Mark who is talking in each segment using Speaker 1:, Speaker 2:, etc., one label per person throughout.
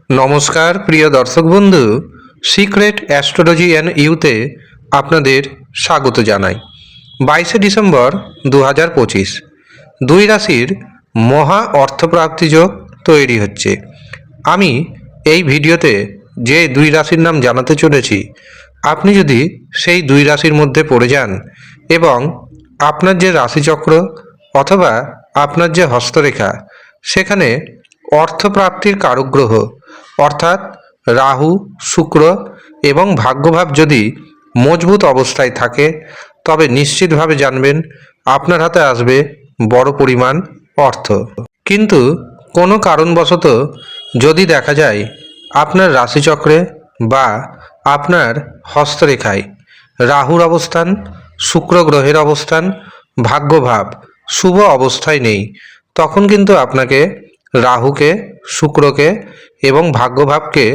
Speaker 1: নমস্কার প্রিয় দর্শক বন্ধু, সিক্রেট অ্যাস্ট্রোলজি অ্যান্ড ইউতে আপনাদের স্বাগত জানাই। 22 ডিসেম্বর 2025 দুই রাশির মহা অর্থপ্রাপ্তি যোগ তৈরি হচ্ছে। আমি এই ভিডিওতে যে দুই রাশির নাম জানাতে চলেছি, আপনি যদি সেই দুই রাশির মধ্যে পড়ে যান এবং আপনার যে রাশিচক্র অথবা আপনার যে হস্তরেখা সেখানে অর্থপ্রাপ্তির কারক গ্রহ অর্থাৎ রাহু, শুক্র এবং ভাগ্যভাব যদি মজবুত অবস্থায় থাকে, তবে নিশ্চিতভাবে জানবেন আপনার হাতে আসবে বড় পরিমাণ অর্থ। কিন্তু কোনো কারণবশত যদি দেখা যায় আপনার রাশিচক্রে বা আপনার হস্তরেখায় রাহুর অবস্থান, শুক্র গ্রহের অবস্থান, ভাগ্যভাব শুভ অবস্থায় নেই, তখন কিন্তু আপনাকে রাহুকে, শুক্রকে এবং ভাগ্যভাবকে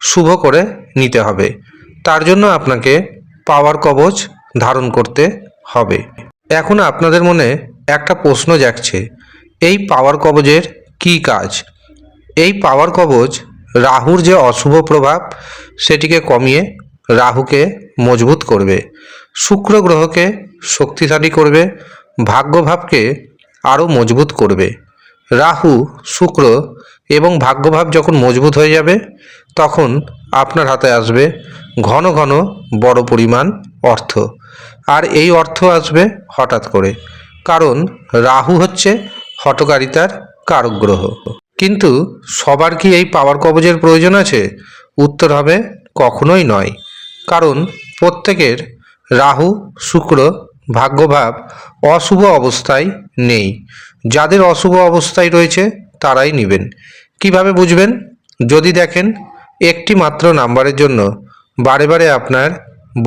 Speaker 1: শুভ করে নিতে হবে। তার জন্য আপনাকে পাওয়ার কবচ ধারণ করতে হবে। এখন আপনাদের মনে একটা প্রশ্ন জাগছে, এই পাওয়ার কবচের কী কাজ? এই পাওয়ার কবচ রাহুর যে অশুভ প্রভাব সেটিকে কমিয়ে রাহুকে মজবুত করবে, শুক্র গ্রহকে শক্তিশালী করবে, ভাগ্যভাবকে আরও মজবুত করবে। রাহু, শুক্র এবং ভাগ্যভাব যখন মজবুত হয়ে যাবে, তখন আপনার হাতে আসবে ঘন ঘন বড় পরিমাণ অর্থ। আর এই অর্থ আসবে হঠাৎ করে, কারণ রাহু হচ্ছে হঠকারিতার কারক গ্রহ। কিন্তু সবার কি এই পাওয়ার কবচের প্রয়োজন আছে? উত্তর হবে কখনোই নয়। কারণ প্রত্যেকের রাহু, শুক্র, ভাগ্যভাব অশুভ অবস্থায় নেই। যাদের অশুভ অবস্থায় রয়েছে তারাই নেবেন। কিভাবে বুঝবেন? যদি দেখেন একটি মাত্র নাম্বারের জন্য বারে বারে আপনার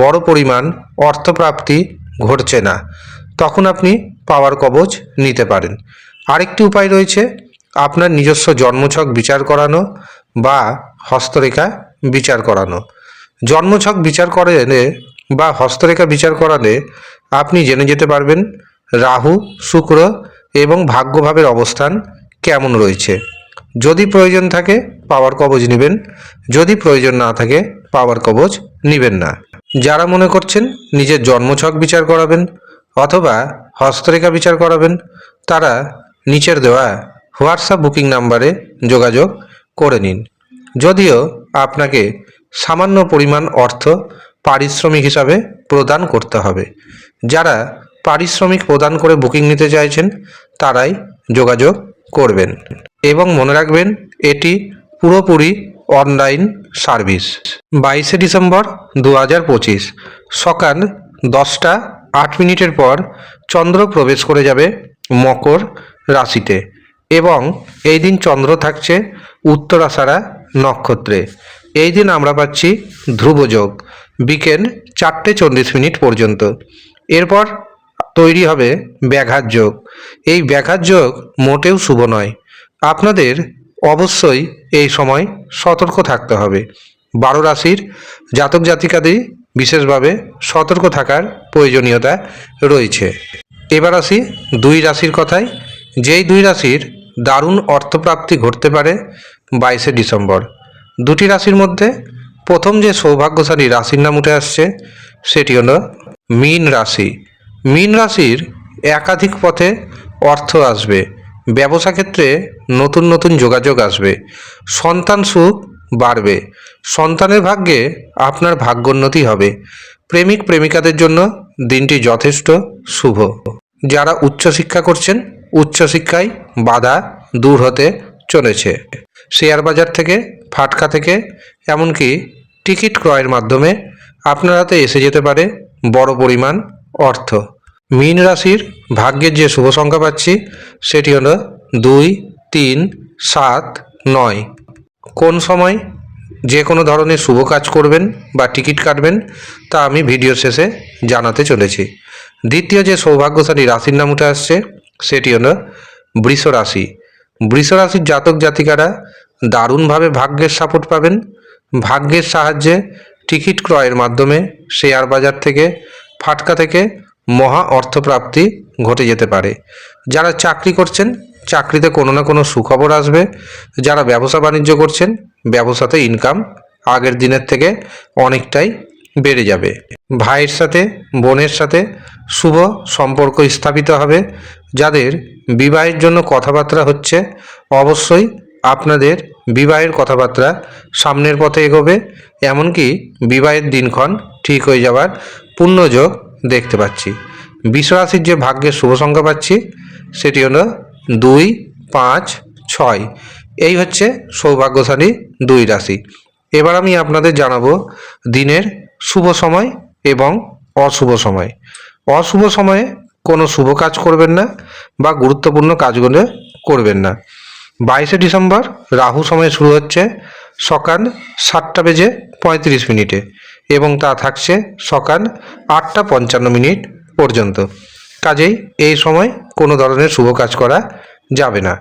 Speaker 1: বড় পরিমাণ অর্থপ্রাপ্তি ঘটছে না, তখন আপনি পাওয়ার কবচ নিতে পারেন। আরেকটি উপায় রয়েছে, আপনার নিজস্ব জন্মছক বিচার করানো বা হস্তরেখা বিচার করানো। জন্মছক বিচার করালে বা হস্তরেখা বিচার করালে আপনি জেনে যেতে পারবেন রাহু, শুক্র এবং ভাগ্যভাবের অবস্থান কেমন রয়েছে। যদি প্রয়োজন থাকে পাওয়ার কবচ নেবেন, যদি প্রয়োজন না থাকে পাওয়ার কবচ নেবেন না। যারা মনে করছেন নিজের জন্মছক বিচার করাবেন অথবা হস্তরেখা বিচার করাবেন, তারা নিচের দেওয়া হোয়াটসঅ্যাপ বুকিং নাম্বারে যোগাযোগ করে নিন। যদিও আপনাকে সামান্য পরিমাণ অর্থ পারিশ্রমিক হিসাবে প্রদান করতে হবে। যারা পারিশ্রমিক প্রদান করে বুকিং নিতে চাইছেন তারাই যোগাযোগ করবেন। এবং মনে রাখবেন, এটি পুরোপুরি অনলাইন সার্ভিস। 22 ডিসেম্বর 2025 সকাল 10টা 8 মিনিটের পর চন্দ্র প্রবেশ করে যাবে মকর রাশিতে এবং এই দিন চন্দ্র থাকছে উত্তরাষাঢ়া নক্ষত্রে। এই দিন আমরা পাচ্ছি ধ্রুবযোগ বিকেল 4:40 পর্যন্ত। এরপর তৈরি হবে ব্যাঘাত যোগ। এই ব্যাঘাত যোগ মোটেও শুভ নয়। আপনাদের অবশ্যই এই সময় সতর্ক থাকতে হবে। 12 রাশির জাতক জাতিকাদের বিশেষভাবে সতর্ক থাকার প্রয়োজনীয়তা রয়েছে। এবার আসি দুই রাশির কথায়। যেই দুই রাশির দারুণ অর্থপ্রাপ্তি ঘটতে পারে 22 ডিসেম্বর। দুটি রাশির মধ্যে প্রথম যে সৌভাগ্যশালী রাশির নাম উঠে আসছে সেটি হলো মীন রাশি। মীন রাশির একাধিক পথে অর্থ আসবে, ব্যবসা ক্ষেত্রে নতুন নতুন যোগাযোগ আসবে, সন্তান সুখ বাড়বে, সন্তানের ভাগ্যে আপনার ভাগ্যোন্নতি হবে। প্রেমিক প্রেমিকাদের জন্য দিনটি যথেষ্ট শুভ। যারা উচ্চশিক্ষা করছেন, উচ্চশিক্ষায় বাধা দূর হতে চলেছে। শেয়ার বাজার থেকে, ফাটকা থেকে, এমনকি টিকিট ক্রয়ের মাধ্যমে আপনার হাতে এসে যেতে পারে বড় পরিমাণ অর্থ। মীন রাশির ভাগ্যের যে শুভ সংখ্যা পাচ্ছি সেটি হলো 2, 3, 7, 9। কোন সময় যে কোনো ধরনের শুভ কাজ করবেন বা টিকিট কাটবেন তা আমি ভিডিও শেষে জানাতে চলেছি। দ্বিতীয় যে সৌভাগ্যশালী রাশির নাম উঠে আসছে সেটি হলো বৃষ রাশি। বৃষ রাশির জাতক জাতিকারা দারুণভাবে ভাগ্যের সাপোর্ট পাবেন। ভাগ্যের সাহায্যে টিকিট ক্রয়ের মাধ্যমে শেয়ার বাজার থেকে, ফাটকা থেকে মহা অর্থপ্রাপ্তি ঘটে যেতে পারে। যারা চাকরি করছেন চাকরিতে কোনো না কোনো সুখবর আসবে। যারা ব্যবসা বাণিজ্য করছেন, ব্যবসাতে ইনকাম আগের দিনের থেকে অনেকটাই বেড়ে যাবে। ভাইয়ের সাথে, বোনের সাথে শুভ সম্পর্ক স্থাপিত হবে। যাদের বিবাহের জন্য কথাবার্তা হচ্ছে, অবশ্যই আপনাদের বিবাহের কথাবার্তা সামনের পথে এগোবে। এমনকি বিবাহের দিনক্ষণ ঠিক হয়ে যাওয়ার পূর্ণযোগ দেখতে পাচ্ছি। বিশ্বরাশির যে ভাগ্যের শুভ সংখ্যা পাচ্ছি সেটি হলো 2, 5, 6। এই হচ্ছে সৌভাগ্যশালী 2 রাশি। এবার আমি আপনাদের জানাবো দিনের শুভ সময় এবং অশুভ সময়। অশুভ সময়ে কোনো শুভ কাজ করবেন না বা গুরুত্বপূর্ণ কাজগুলো করবেন না। 22শে ডিসেম্বর রাহু সময় শুরু হচ্ছে সকাল 7:35 এবং তা থাকছে সকাল 8:55 পর্যন্ত। কাজেই এই সময় কোনো ধরনের শুভ কাজ করা যাবে না।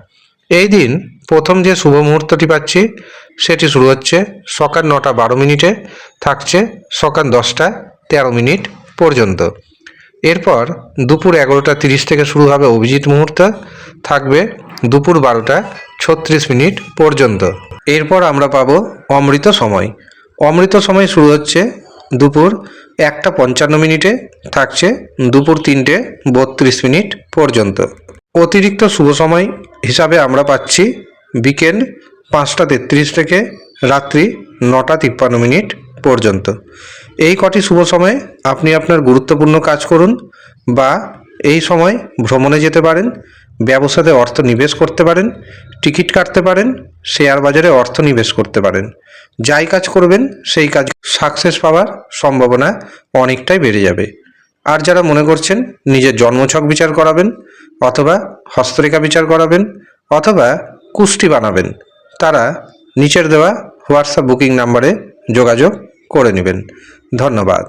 Speaker 1: এই দিন প্রথম যে শুভ মুহূর্তটি পাচ্ছি সেটি শুরু হচ্ছে সকাল 9:12 থাকছে সকাল 10:13 পর্যন্ত। এরপর দুপুর 11:30 থেকে শুরু হবে অভিজিৎ মুহূর্ত, থাকবে দুপুর 12:36 পর্যন্ত। এরপর আমরা পাবো অমৃত সময়। অমৃত সময় শুরু হচ্ছে দুপুর 1:55 থাকছে দুপুর 3:32 পর্যন্ত। অতিরিক্ত শুভ সময় হিসাবে আমরা পাচ্ছি বিকেল 5:33 থেকে রাত্রি 9:53 পর্যন্ত। এই কটি শুভ সময়ে আপনি আপনার গুরুত্বপূর্ণ কাজ করুন বা এই সময় ভ্রমণে যেতে পারেন, ব্যবসাতে অর্থ নিবেশ করতে পারেন, টিকিট কাটতে পারেন, শেয়ার বাজারে অর্থ নিবেশ করতে পারেন। যাই কাজ করবেন সেই কাজ সাকসেস পাওয়ার সম্ভাবনা অনেকটাই বেড়ে যাবে। আর যারা মনে করছেন নিজের জন্মছক বিচার করাবেন অথবা হস্তরেখা বিচার করাবেন অথবা কুষ্টি বানাবেন, তারা নিচের দেওয়া হোয়াটসঅ্যাপ বুকিং নাম্বারে যোগাযোগ করে নেবেন। ধন্যবাদ।